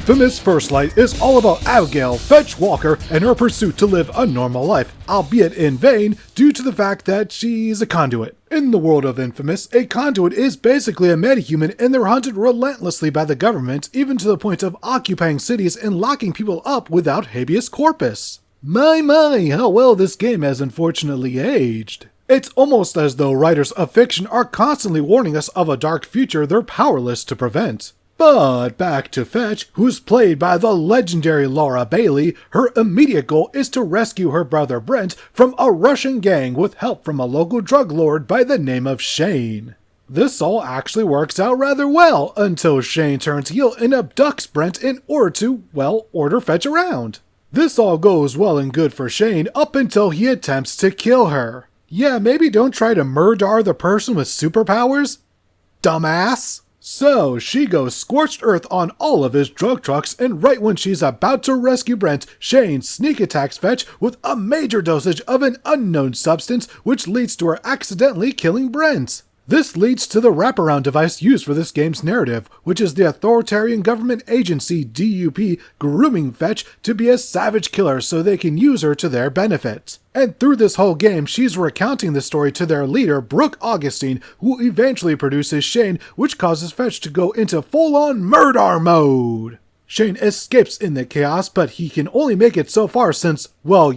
inFAMOUS First Light is all about Abigail Fetch Walker and her pursuit to live a normal life, albeit in vain, due to the fact that she's a conduit. In the world of inFAMOUS, a conduit is basically a metahuman and they're hunted relentlessly by the government, even to the point of occupying cities and locking people up without habeas corpus. My, how well this game has unfortunately aged. It's almost as though writers of fiction are constantly warning us of a dark future they're powerless to prevent. But back to Fetch, who's played by the legendary Laura Bailey. Her immediate goal is to rescue her brother Brent from a Russian gang with help from a local drug lord by the name of Shane. This all actually works out rather well until Shane turns heel and abducts Brent in order to, well, order Fetch around. This all goes well and good for Shane up until he attempts to kill her. Yeah, maybe don't try to murder the person with superpowers, dumbass. So she goes scorched earth on all of his drug trucks, and right when she's about to rescue Brent, Shane sneak attacks Fetch with a major dosage of an unknown substance, which leads to her accidentally killing Brent. This leads to the wraparound device used for this game's narrative, which is the authoritarian government agency DUP grooming Fetch to be a savage killer so they can use her to their benefit. And through this whole game, she's recounting the story to their leader, Brooke Augustine, who eventually produces Shane, which causes Fetch to go into full-on murder mode. Shane escapes in the chaos, but he can only make it so far since, well,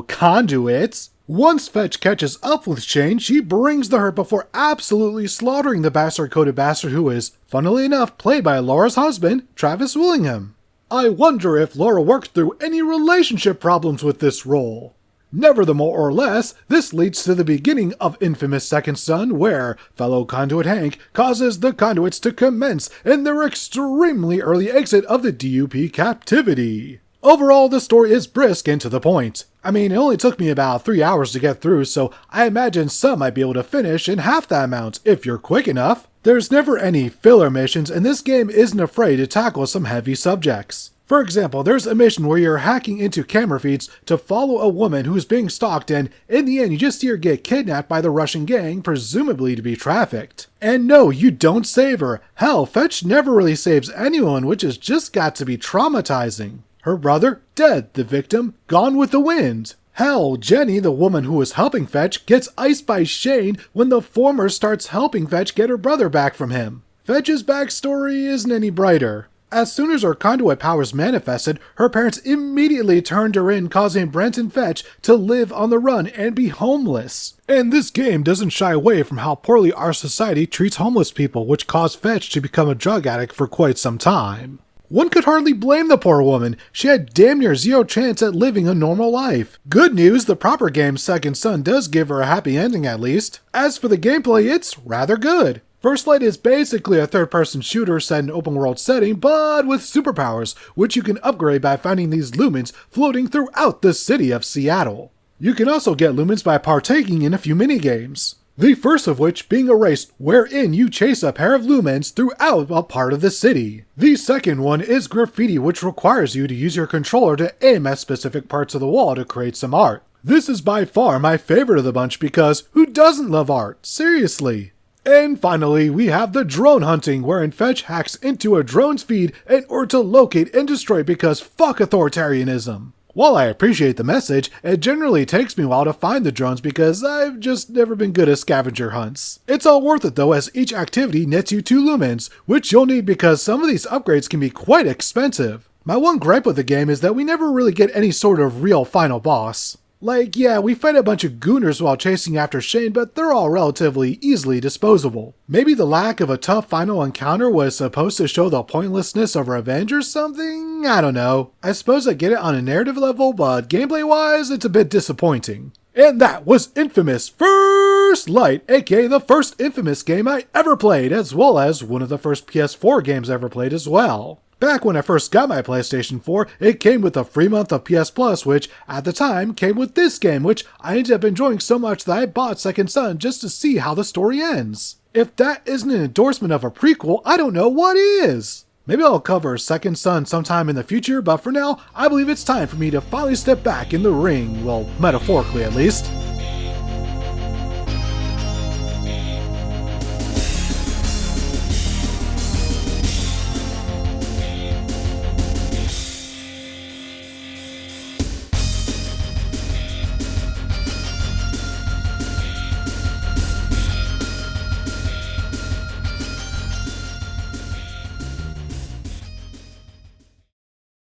conduits. Once Fetch catches up with Shane, she brings the hurt before absolutely slaughtering the bastard-coated bastard who is, funnily enough, played by Laura's husband, Travis Willingham. I wonder if Laura worked through any relationship problems with this role. Never the more or less, this leads to the beginning of inFAMOUS Second Son, where fellow conduit Hank causes the conduits to commence in their extremely early exit of the DUP captivity. Overall, the story is brisk and to the point. I mean, it only took me about 3 hours to get through, so I imagine some might be able to finish in half that amount if you're quick enough. There's never any filler missions, and this game isn't afraid to tackle some heavy subjects. For example, there's a mission where you're hacking into camera feeds to follow a woman who's being stalked, and in the end you just see her get kidnapped by the Russian gang, presumably to be trafficked. And no, you don't save her. Hell, Fetch never really saves anyone, which has just got to be traumatizing. Her brother, dead, the victim, gone with the wind. Hell, Jenny, the woman who was helping Fetch, gets iced by Shane when the former starts helping Fetch get her brother back from him. Fetch's backstory isn't any brighter. As soon as her conduit powers manifested, her parents immediately turned her in, causing Brent and Fetch to live on the run and be homeless. And this game doesn't shy away from how poorly our society treats homeless people, which caused Fetch to become a drug addict for quite some time. One could hardly blame the poor woman. She had damn near zero chance at living a normal life. Good news, the proper game's Second Son does give her a happy ending at least. As for the gameplay, it's rather good. First Light is basically a third-person shooter set in an open-world setting, but with superpowers, which you can upgrade by finding these lumens floating throughout the city of Seattle. You can also get lumens by partaking in a few minigames. The first of which being a race wherein you chase a pair of lumens throughout a part of the city. The second one is graffiti, which requires you to use your controller to aim at specific parts of the wall to create some art. This is by far my favorite of the bunch because who doesn't love art? Seriously. And finally, we have the drone hunting, wherein Fetch hacks into a drone's feed in order to locate and destroy because fuck authoritarianism. While I appreciate the message, it generally takes me a while to find the drones because I've just never been good at scavenger hunts. It's all worth it though, as each activity nets you 2 lumens, which you'll need because some of these upgrades can be quite expensive. My one gripe with the game is that we never really get any sort of real final boss. Like, yeah, we fight a bunch of gooners while chasing after Shane, but they're all relatively easily disposable. Maybe the lack of a tough final encounter was supposed to show the pointlessness of revenge or something? I don't know. I suppose I get it on a narrative level, but gameplay-wise, it's a bit disappointing. And that was inFAMOUS First Light, aka the first inFAMOUS game I ever played, as well as one of the first PS4 games I ever played as well. Back when I first got my PlayStation 4, it came with a free month of PS Plus, which, at the time, came with this game, which I ended up enjoying so much that I bought Second Son just to see how the story ends. If that isn't an endorsement of a prequel, I don't know what is! Maybe I'll cover Second Son sometime in the future, but for now, I believe it's time for me to finally step back in the ring, well, metaphorically at least.